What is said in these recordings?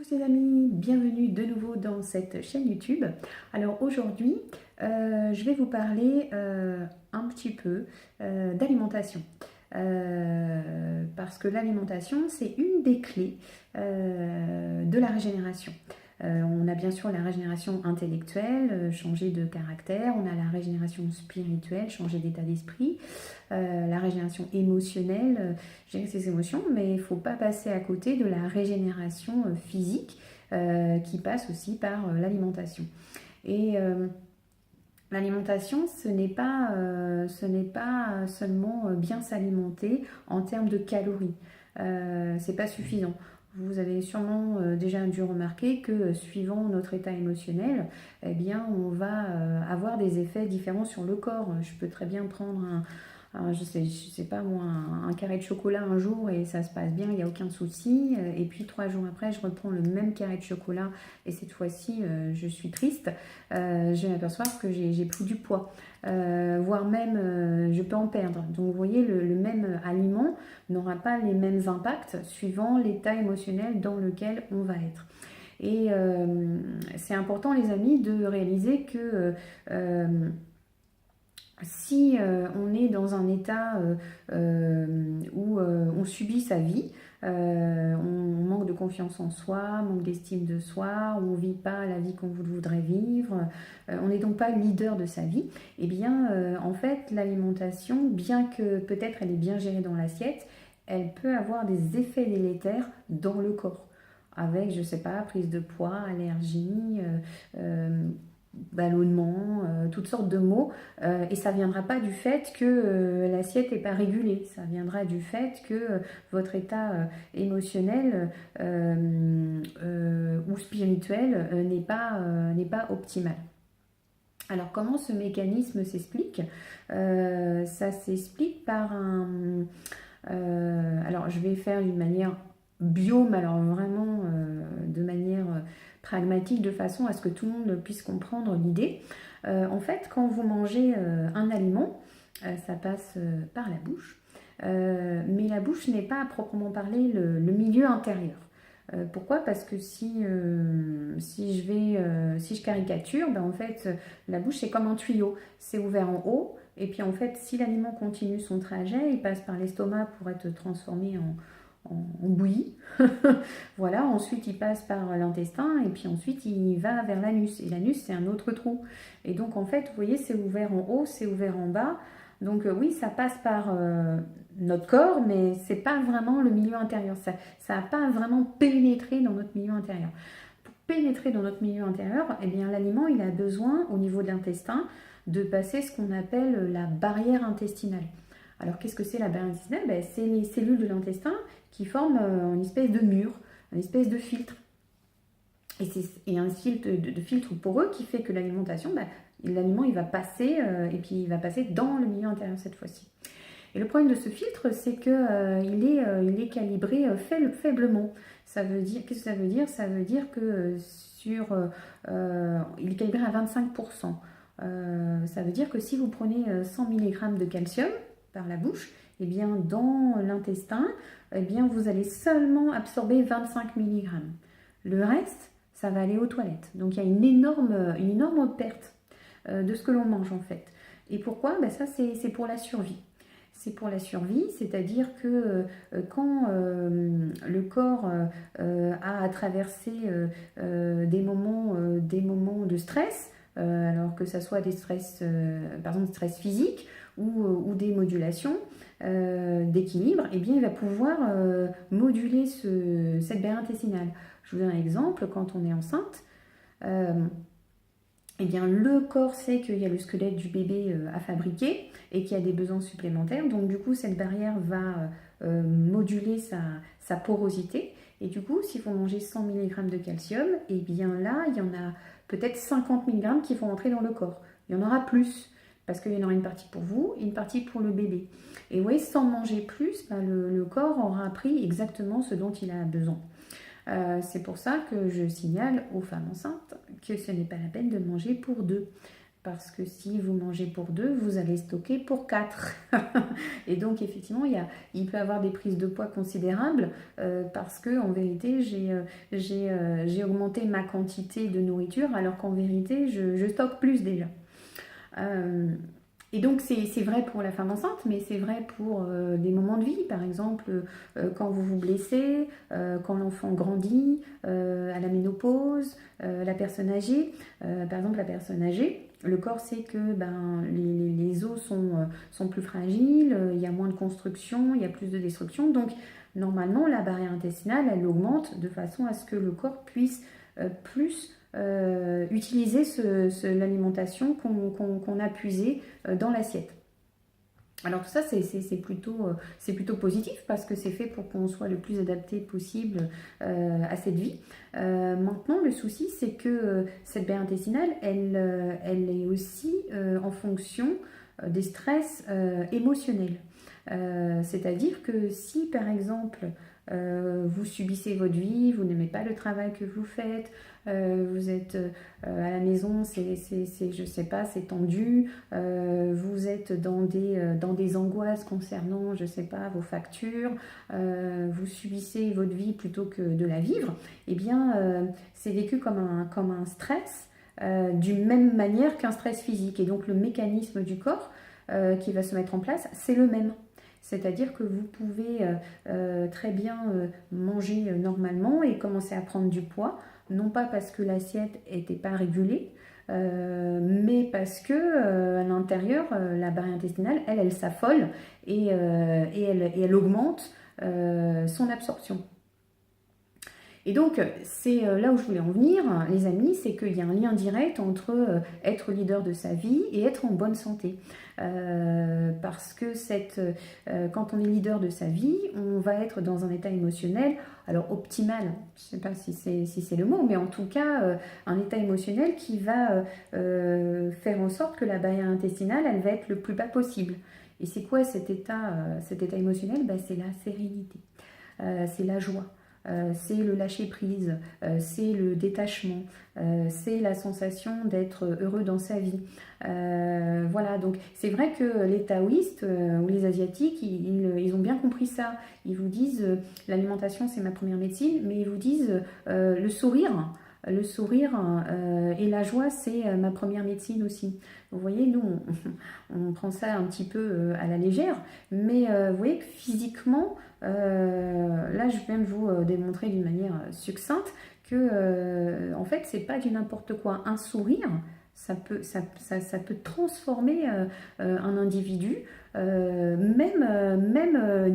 Coucou les amis, bienvenue de nouveau dans cette chaîne YouTube. Alors aujourd'hui, je vais vous parler un petit peu d'alimentation. Parce que l'alimentation, c'est une des clés de la régénération. On a bien sûr la régénération intellectuelle, changer de caractère, on a la régénération spirituelle, changer d'état d'esprit, la régénération émotionnelle, gérer ses émotions, mais il ne faut pas passer à côté de la régénération physique qui passe aussi par l'alimentation. Et l'alimentation, ce n'est pas seulement bien s'alimenter en termes de calories. C'est pas suffisant. Vous avez sûrement déjà dû remarquer que suivant notre état émotionnel, eh bien, on va avoir des effets différents sur le corps. Je peux très bien prendre je sais pas moi, un carré de chocolat un jour et ça se passe bien, il n'y a aucun souci. Et puis 3 jours après, je reprends le même carré de chocolat et cette fois-ci, je suis triste. Je vais m'apercevoir que j'ai pris du poids, voire même je peux en perdre. Donc vous voyez, le même aliment n'aura pas les mêmes impacts suivant l'état émotionnel dans lequel on va être. Et c'est important les amis de réaliser que si on est dans un état où on subit sa vie, on manque de confiance en soi, manque d'estime de soi, on ne vit pas la vie qu'on voudrait vivre, on n'est donc pas leader de sa vie, et bien en fait l'alimentation, bien que peut-être elle est bien gérée dans l'assiette, elle peut avoir des effets délétères dans le corps, avec, je ne sais pas, prise de poids, allergie, ballonnement, toutes sortes de maux, et ça ne viendra pas du fait que l'assiette n'est pas régulée, ça viendra du fait que votre état émotionnel ou spirituel n'est pas optimal. Alors comment ce mécanisme s'explique? Ça s'explique par alors je vais faire d'une manière bio, mais alors vraiment de manière pragmatique, de façon à ce que tout le monde puisse comprendre l'idée. En fait, quand vous mangez un aliment, ça passe par la bouche, mais la bouche n'est pas à proprement parler le milieu intérieur. Pourquoi? Parce que si je caricature, ben en fait, la bouche c'est comme un tuyau, c'est ouvert en haut, et puis en fait, si l'aliment continue son trajet, il passe par l'estomac pour être transformé en bouillie. Voilà, ensuite il passe par l'intestin et puis ensuite il va vers l'anus. Et l'anus c'est un autre trou. Et donc en fait, vous voyez, c'est ouvert en haut, c'est ouvert en bas. Donc oui, ça passe par notre corps, mais c'est pas vraiment le milieu intérieur. Ça n'a pas vraiment pénétré dans notre milieu intérieur. Pour pénétrer dans notre milieu intérieur, eh bien l'aliment il a besoin au niveau de l'intestin de passer ce qu'on appelle la barrière intestinale. Alors qu'est-ce que c'est la barrière intestinale? Ben, c'est les cellules de l'intestin qui forment une espèce de mur, une espèce de filtre. Et un filtre de filtre poreux qui fait que l'alimentation, ben, l'aliment il va passer et puis il va passer dans le milieu intérieur cette fois-ci. Et le problème de ce filtre, c'est qu'il il est calibré faiblement. Ça veut dire, qu'est-ce que ça veut dire? Ça veut dire que il est calibré à 25%. Ça veut dire que si vous prenez 100 mg de calcium par la bouche, eh bien dans l'intestin, eh bien vous allez seulement absorber 25 mg. Le reste, ça va aller aux toilettes. Donc il y a une énorme perte de ce que l'on mange en fait. Et pourquoi? Ben, ça c'est pour la survie. C'est pour la survie, c'est-à-dire que quand le corps a traversé des moments de stress, alors que ça soit des stress, par exemple des stress physiques ou des modulations d'équilibre, eh bien il va pouvoir moduler cette barrière intestinale. Je vous donne un exemple, quand on est enceinte, eh bien, le corps sait qu'il y a le squelette du bébé à fabriquer et qu'il y a des besoins supplémentaires. Donc du coup, cette barrière va moduler sa porosité. Et du coup, si vous mangez 100 mg de calcium, eh bien là, il y en a peut-être 50 mg qui vont entrer dans le corps. Il y en aura plus, parce qu'il y en aura une partie pour vous et une partie pour le bébé. Et oui, sans manger plus, ben, le corps aura pris exactement ce dont il a besoin. C'est pour ça que je signale aux femmes enceintes que ce n'est pas la peine de manger pour deux. Parce que si vous mangez pour 2, vous allez stocker pour 4. Et donc, effectivement, il peut y avoir des prises de poids considérables parce que en vérité, j'ai augmenté ma quantité de nourriture alors qu'en vérité, je stocke plus déjà. Euh, et donc c'est vrai pour la femme enceinte, mais c'est vrai pour des moments de vie, par exemple quand vous vous blessez, quand l'enfant grandit, à la ménopause, la personne âgée. Par exemple, la personne âgée, le corps sait que les os sont plus fragiles, il y a moins de construction, il y a plus de destruction. Donc normalement, la barrière intestinale, elle augmente de façon à ce que le corps puisse plus utiliser l'alimentation qu'on a puisée dans l'assiette. Alors tout ça, c'est plutôt positif parce que c'est fait pour qu'on soit le plus adapté possible à cette vie. Maintenant, le souci, c'est que cette barrière intestinale, elle est aussi en fonction des stress émotionnels. C'est-à-dire que si, par exemple, vous subissez votre vie, vous n'aimez pas le travail que vous faites, vous êtes à la maison, je sais pas, c'est tendu, vous êtes dans des angoisses concernant, je sais pas, vos factures, vous subissez votre vie plutôt que de la vivre, eh bien, c'est vécu comme un stress, d'une même manière qu'un stress physique. Et donc, le mécanisme du corps qui va se mettre en place, c'est le même. C'est-à-dire que vous pouvez très bien manger normalement et commencer à prendre du poids, non pas parce que l'assiette n'était pas régulée, mais parce que à l'intérieur, la barrière intestinale, elle s'affole et elle augmente son absorption. Et donc, c'est là où je voulais en venir, les amis, c'est qu'il y a un lien direct entre être leader de sa vie et être en bonne santé. Parce que quand on est leader de sa vie, on va être dans un état émotionnel, alors optimal, je ne sais pas si c'est le mot, mais en tout cas, un état émotionnel qui va faire en sorte que la barrière intestinale, elle va être le plus bas possible. Et c'est quoi cet état émotionnel? C'est la sérénité, c'est la joie. C'est le lâcher prise, c'est le détachement, c'est la sensation d'être heureux dans sa vie. Voilà, donc c'est vrai que les taoïstes ou les asiatiques, ils ont bien compris ça. Ils vous disent l'alimentation c'est ma première médecine, mais ils vous disent le sourire. Le sourire et la joie, c'est ma première médecine aussi. Vous voyez, nous, on prend ça un petit peu à la légère, mais vous voyez que physiquement, là, je viens de vous démontrer d'une manière succincte que, en fait, c'est pas du n'importe quoi. Un sourire, ça peut transformer un individu, même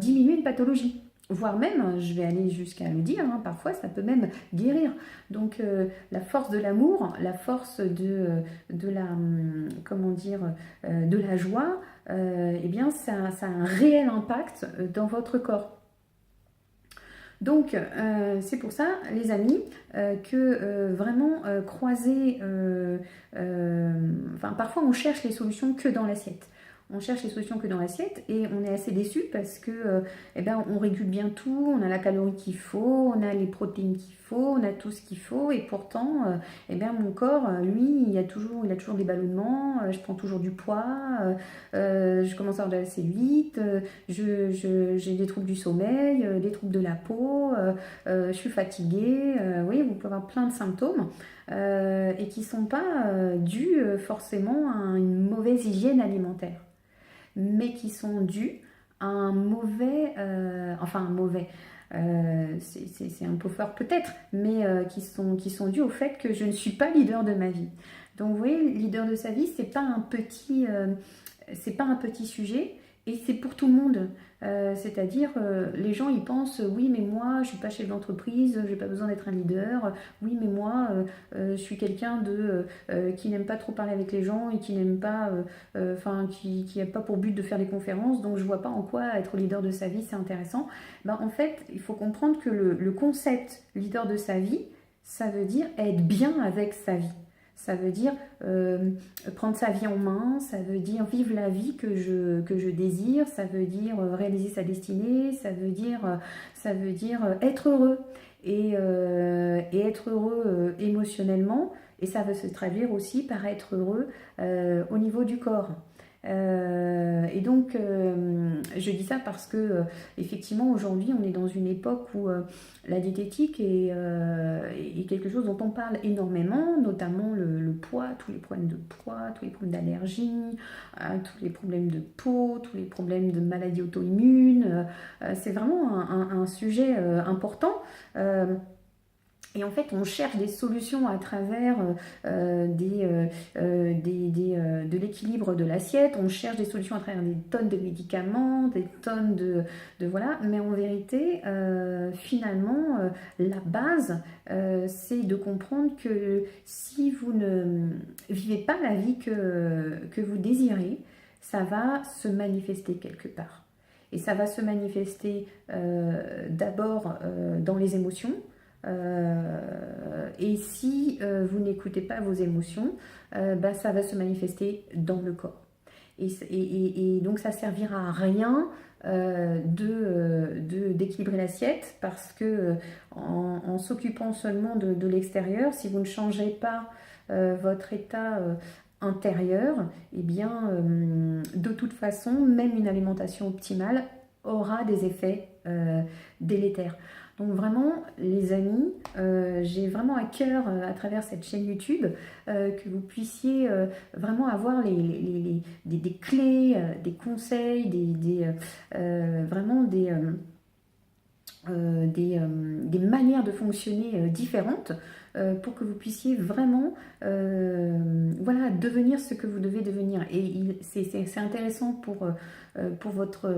diminuer une pathologie. Voire même, je vais aller jusqu'à le dire, parfois ça peut même guérir. Donc la force de l'amour, la force de la, comment dire, de la joie, eh bien ça a un réel impact dans votre corps. Donc, c'est pour ça, les amis, que vraiment croiser... parfois, on cherche les solutions que dans l'assiette. On cherche les solutions que dans l'assiette et on est assez déçu parce que on régule bien tout, on a la calorie qu'il faut, on a les protéines qu'il faut, on a tout ce qu'il faut et pourtant mon corps, lui, il a toujours des ballonnements, je prends toujours du poids, je commence à avoir de la cellulite, j'ai des troubles du sommeil, des troubles de la peau, je suis fatiguée, oui, vous pouvez avoir plein de symptômes et qui ne sont pas dus forcément à une mauvaise hygiène alimentaire, mais qui sont dus à un mauvais, c'est un peu fort peut-être, mais qui sont dus au fait que je ne suis pas leader de ma vie. Donc vous voyez, leader de sa vie, c'est pas un petit sujet et c'est pour tout le monde. C'est-à-dire, les gens ils pensent, oui mais moi je suis pas chef d'entreprise, j'ai pas besoin d'être un leader, oui mais moi je suis quelqu'un qui n'aime pas trop parler avec les gens et qui n'aime pas, qui n'a pas pour but de faire des conférences, donc je vois pas en quoi être leader de sa vie c'est intéressant. En fait, il faut comprendre que le concept leader de sa vie, ça veut dire être bien avec sa vie. Ça veut dire prendre sa vie en main, ça veut dire vivre la vie que je désire, ça veut dire réaliser sa destinée, ça veut dire être heureux. Et être être heureux émotionnellement, et ça va se traduire aussi par être heureux au niveau du corps. Et donc, je dis ça parce que, effectivement, aujourd'hui, on est dans une époque où la diététique est quelque chose dont on parle énormément, notamment le poids, tous les problèmes de poids, tous les problèmes d'allergie, tous les problèmes de peau, tous les problèmes de maladies auto-immunes. C'est vraiment un sujet important. Et en fait, on cherche des solutions à travers de l'équilibre de l'assiette, on cherche des solutions à travers des tonnes de médicaments, des tonnes voilà. Mais en vérité, finalement, la base, c'est de comprendre que si vous ne vivez pas la vie que vous désirez, ça va se manifester quelque part. Et ça va se manifester d'abord dans les émotions. Et si vous n'écoutez pas vos émotions, ça va se manifester dans le corps. Et donc ça servira à rien d'équilibrer l'assiette, parce que en s'occupant seulement de l'extérieur, si vous ne changez pas votre état intérieur, eh bien de toute façon, même une alimentation optimale aura des effets délétères. Donc vraiment, les amis, j'ai vraiment à cœur, à travers cette chaîne YouTube, que vous puissiez vraiment avoir des clés, des conseils, vraiment des manières de fonctionner différentes, pour que vous puissiez vraiment voilà, devenir ce que vous devez devenir. Et c'est intéressant pour votre,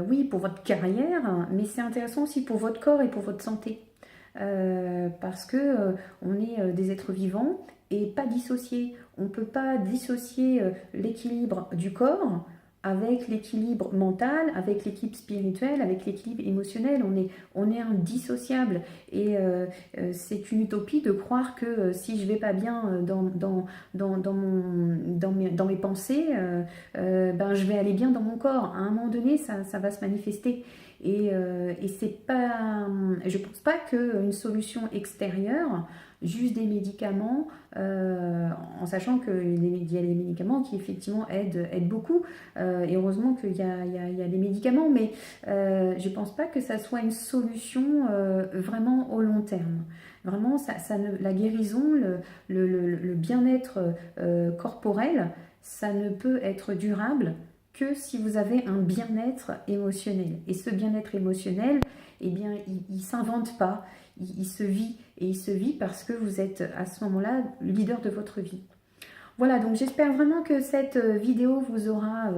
oui, pour votre carrière, mais c'est intéressant aussi pour votre corps et pour votre santé. Parce que on est des êtres vivants et pas dissociés. On ne peut pas dissocier l'équilibre du corps avec l'équilibre mental, avec l'équilibre spirituel, avec l'équilibre émotionnel. On est indissociable. Et c'est une utopie de croire que si je ne vais pas bien dans mes pensées, je vais aller bien dans mon corps. À un moment donné, ça va se manifester. Et c'est pas, je pense pas qu'une solution extérieure, juste des médicaments, en sachant qu'il y a des médicaments qui effectivement aident beaucoup, et heureusement qu'il y a des médicaments, mais je pense pas que ça soit une solution vraiment au long terme. Vraiment, la guérison, le bien-être corporel, ça ne peut être durable que si vous avez un bien-être émotionnel. Et ce bien-être émotionnel, eh bien, il ne s'invente pas, il se vit. Et il se vit parce que vous êtes à ce moment-là le leader de votre vie. Voilà, donc j'espère vraiment que cette vidéo vous aura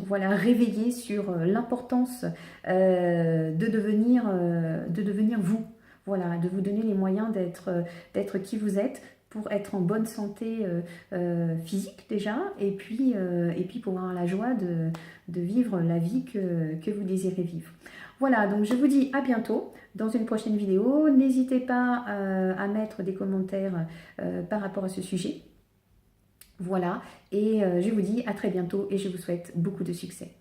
voilà, réveillé sur l'importance de devenir vous. Voilà, de vous donner les moyens d'être qui vous êtes, pour être en bonne santé physique déjà, et puis pour avoir la joie de vivre la vie que vous désirez vivre. Voilà, donc je vous dis à bientôt dans une prochaine vidéo. N'hésitez pas à mettre des commentaires par rapport à ce sujet. Voilà, et je vous dis à très bientôt et je vous souhaite beaucoup de succès.